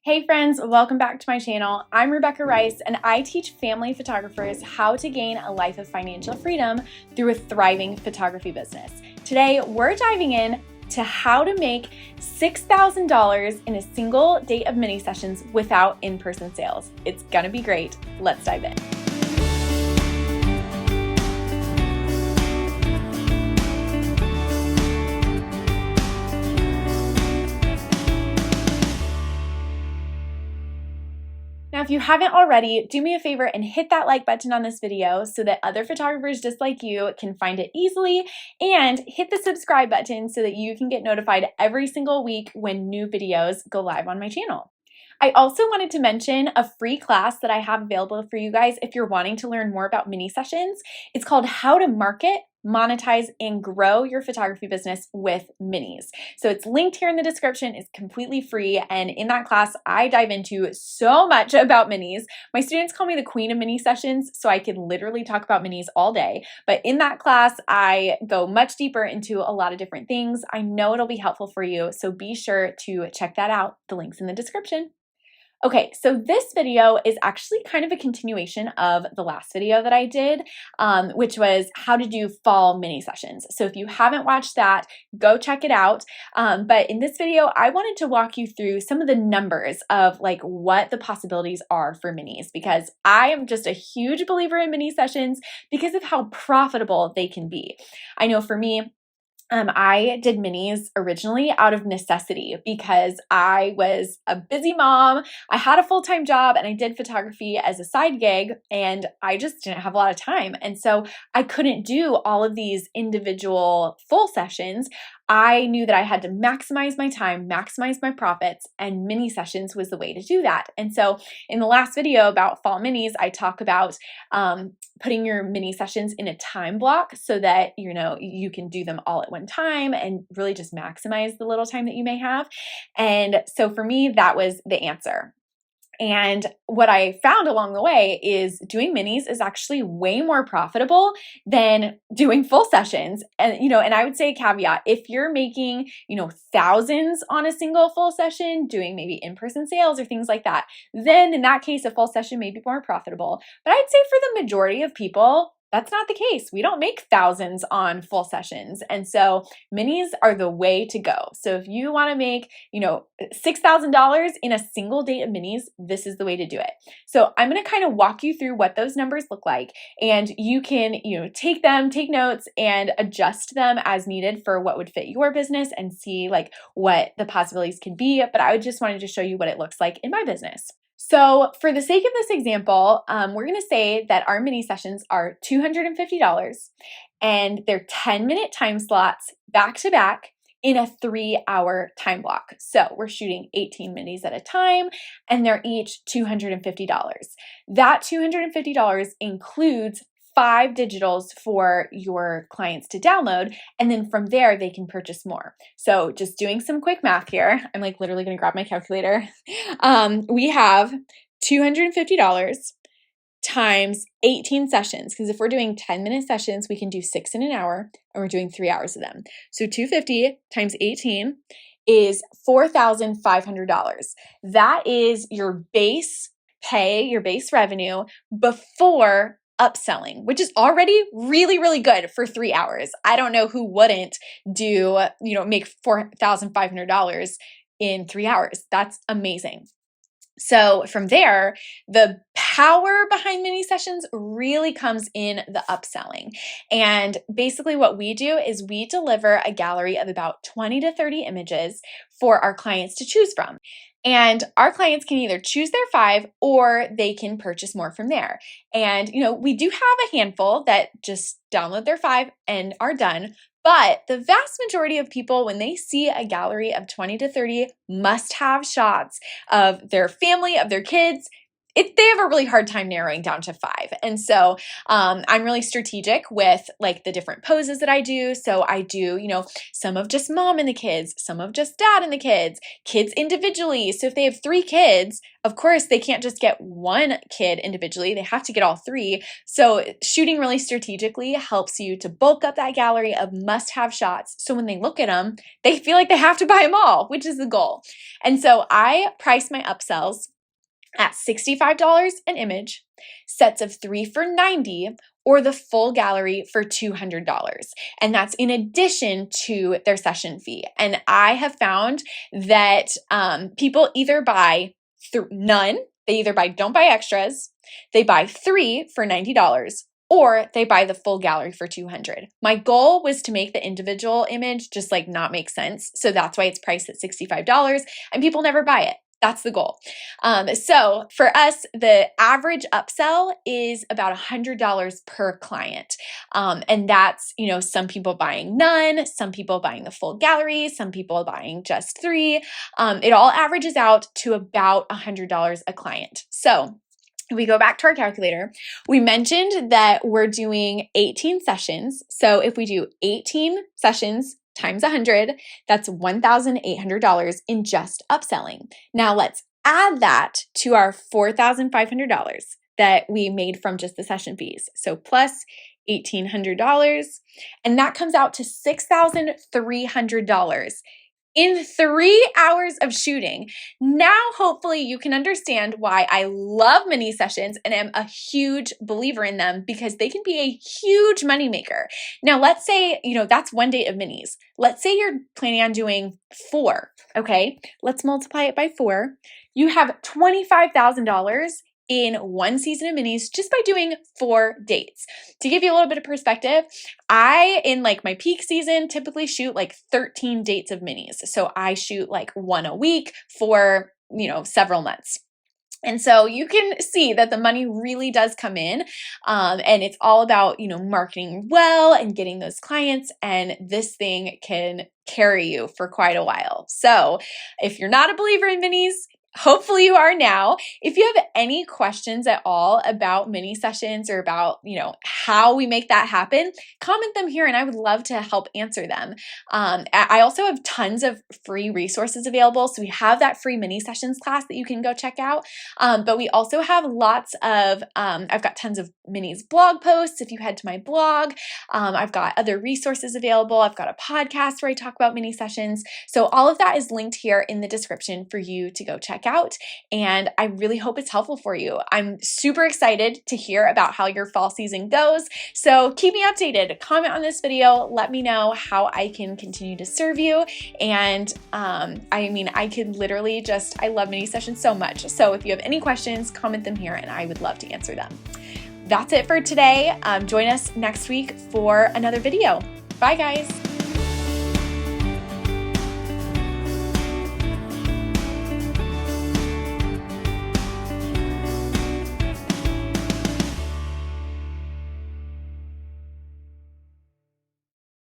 Hey friends, welcome back to my channel. I'm Rebecca Rice and I teach family photographers how to gain a life of financial freedom through a thriving photography business. Today, we're diving in to how to make $6,000 in a single day of mini sessions without in-person sales. It's gonna be great. Let's dive in. Now, if you haven't already, do me a favor and hit that like button on this video so that other photographers just like you can find it easily, and hit the subscribe button so that you can get notified every single week when new videos go live on my channel. I also wanted to mention a free class that I have available for you guys if you're wanting to learn more about mini sessions. It's called How to Market, Monetize, and Grow Your Photography Business with Minis. So it's linked here in the description. It's completely free. And in that class, I dive into so much about minis. My students call me the queen of mini sessions, so I can literally talk about minis all day. But in that class, I go much deeper into a lot of different things. I know it'll be helpful for you, so be sure to check that out. The link's in the description. Okay, so this video is actually kind of a continuation of the last video that I did, which was how to do fall mini sessions. So if you haven't watched that, go check it out. But in this video, I wanted to walk you through some of the numbers of like what the possibilities are for minis, because I am just a huge believer in mini sessions because of how profitable they can be. I know for me, I did minis originally out of necessity because I was a busy mom. I had a full-time job and I did photography as a side gig, and I just didn't have a lot of time. And so I couldn't do all of these individual full sessions. I knew that I had to maximize my time, maximize my profits, and mini sessions was the way to do that. And so in the last video about fall minis, I talk about putting your mini sessions in a time block so that you can do them all at one time and really just maximize the little time that you may have. And so for me, that was the answer. And what I found along the way is doing minis is actually way more profitable than doing full sessions. And, and I would say a caveat, if you're making, thousands on a single full session, doing maybe in-person sales or things like that, then in that case, a full session may be more profitable. But I'd say for the majority of people, that's not the case. We don't make thousands on full sessions. And so minis are the way to go. So if you want to make, $6,000 in a single day of minis, this is the way to do it. So I'm going to kind of walk you through what those numbers look like, and you can, take notes and adjust them as needed for what would fit your business and see like what the possibilities can be. But I just wanted to show you what it looks like in my business. So for the sake of this example, we're going to say that our mini sessions are $250 and they're 10-minute time slots back to back in a 3-hour time block. So we're shooting 18 minis at a time and they're each $250. That $250 includes 5 digitals for your clients to download, and then from there they can purchase more. So just doing some quick math here, I'm like literally gonna grab my calculator. We have $250 times 18 sessions, because if we're doing 10-minute sessions, we can do 6 in an hour, and we're doing 3 hours of them. So 250 times 18 is $4,500. That is your base pay, your base revenue before upselling, which is already really, really good for 3 hours. I don't know who wouldn't do, make $4,500 in 3 hours. That's amazing. So from there, the power behind mini sessions really comes in the upselling. And basically what we do is we deliver a gallery of about 20 to 30 images for our clients to choose from. And our clients can either choose their 5 or they can purchase more from there. And, we do have a handful that just download their 5 and are done. But the vast majority of people, when they see a gallery of 20 to 30 must-have shots of their family, of their kids, they have a really hard time narrowing down to 5. And so I'm really strategic with like the different poses that I do. So I do, some of just mom and the kids, some of just dad and the kids individually. So if they have 3 kids, of course, they can't just get one kid individually. They have to get all 3. So shooting really strategically helps you to bulk up that gallery of must-have shots. So when they look at them, they feel like they have to buy them all, which is the goal. And so I price my upsells at $65 an image, sets of 3 for $90, or the full gallery for $200. And that's in addition to their session fee. And I have found that people either buy none, they either don't buy extras, they buy 3 for $90, or they buy the full gallery for $200. My goal was to make the individual image just like not make sense. So that's why it's priced at $65 and people never buy it. That's the goal. So for us, the average upsell is about $100 per client. And that's, some people buying none, some people buying the full gallery, some people buying just 3. It all averages out to about $100 a client. So if we go back to our calculator, we mentioned that we're doing 18 sessions. So if we do 18 sessions times 100, that's $1,800 in just upselling. Now let's add that to our $4,500 that we made from just the session fees. So plus $1,800, and that comes out to $6,300 in 3 hours of shooting. Now, hopefully you can understand why I love mini sessions and am a huge believer in them, because they can be a huge moneymaker. Now, let's say, that's one date of minis. Let's say you're planning on doing 4, okay? Let's multiply it by 4. You have $25,000 in one season of minis just by doing 4 dates. To give you a little bit of perspective, I, in like my peak season, typically shoot like 13 dates of minis. So I shoot like 1 a week for, several months. And so you can see that the money really does come in, and it's all about, marketing well and getting those clients, and this thing can carry you for quite a while. So if you're not a believer in minis, hopefully you are now. If you have any questions at all about mini sessions or about, how we make that happen, comment them here and I would love to help answer them. I also have tons of free resources available. So we have that free mini sessions class that you can go check out. But we also have lots of, I've got tons of minis blog posts. If you head to my blog, I've got other resources available. I've got a podcast where I talk about mini sessions. So all of that is linked here in the description for you to go check out, and I really hope it's helpful for you. I'm super excited to hear about how your fall season goes, so keep me updated. Comment on this video, let me know how I can continue to serve you, and I could literally I love mini sessions so much, so if you have any questions, comment them here and I would love to answer them. That's it for today. Join us next week for another video. Bye guys.